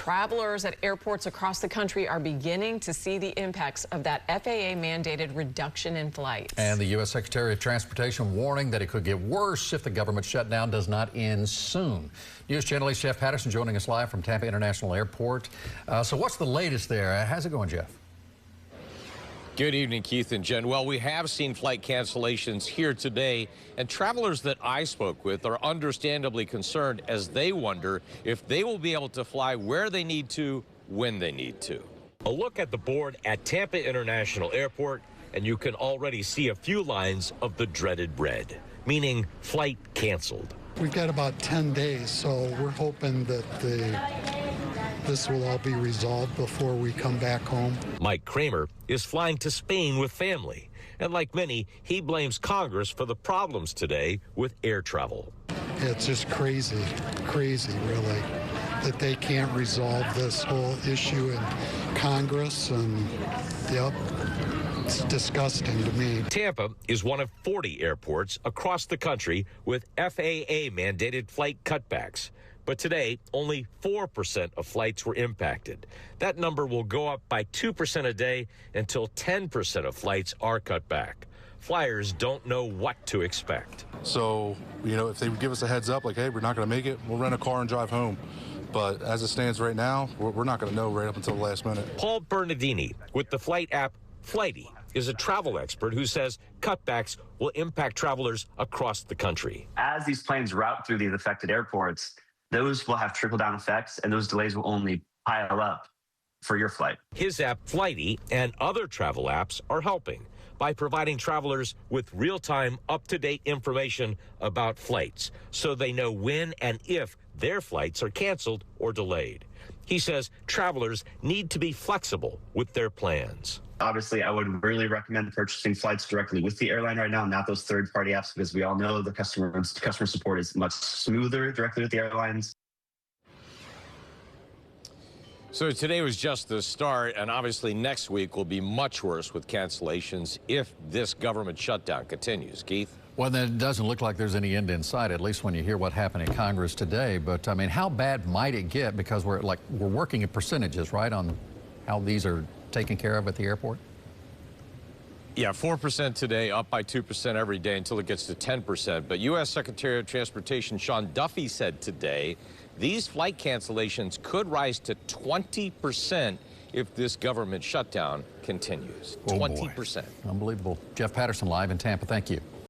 travelers at airports across the country are beginning to see the impacts of that FAA-mandated reduction in flights. And the U.S. Secretary of Transportation warning that it could get worse if the government shutdown does not end soon. News Channel 8's Jeff Patterson joining us live from Tampa International Airport. So what's the latest there? How's it going, Jeff? Good evening, Keith and Jen. Well, we have seen flight cancellations here today, and travelers that I spoke with are understandably concerned as they wonder if they will be able to fly where they need to, when they need to. A look at the board at Tampa International Airport, and you can already see a few lines of the dreaded red, meaning flight canceled. We've got about 10 days, so we're hoping that this will all be resolved before we come back home. Mike Kramer is flying to Spain with family, and like many, he blames Congress for the problems today with air travel. It's just crazy, really, that they can't resolve this whole issue in Congress, and yep, it's disgusting to me. Tampa is one of 40 airports across the country with FAA-mandated flight cutbacks. But today, only 4% of flights were impacted. That number will go up by 2% a day until 10% of flights are cut back. Flyers don't know what to expect. So, if they would give us a heads up, like, hey, we're not going to make it, we'll rent a car and drive home. But as it stands right now, we're not going to know right up until the last minute. Paul Bernardini with the flight app Flighty is a travel expert who says cutbacks will impact travelers across the country. As these planes route through these affected airports, those will have trickle-down effects, and those delays will only pile up for your flight. His app, Flighty, and other travel apps are helping by providing travelers with real-time, up-to-date information about flights, so they know when and if their flights are canceled or delayed. He says travelers need to be flexible with their plans. Obviously, I would really recommend purchasing flights directly with the airline right now, not those third-party apps, because we all know the customer support is much smoother directly with the airlines. So today was just the start, and obviously next week will be much worse with cancellations if this government shutdown continues. Keith? Well, then it doesn't look like there's any end in sight, at least when you hear what happened in Congress today. But, I mean, how bad might it get? Because we're working in percentages, right, on how these are taken care of at the airport? Yeah, 4% today, up by 2% every day until it gets to 10%. But U.S. Secretary of Transportation Sean Duffy said today these flight cancellations could rise to 20% if this government shutdown continues. 20%. Unbelievable. Jeff Patterson live in Tampa. Thank you.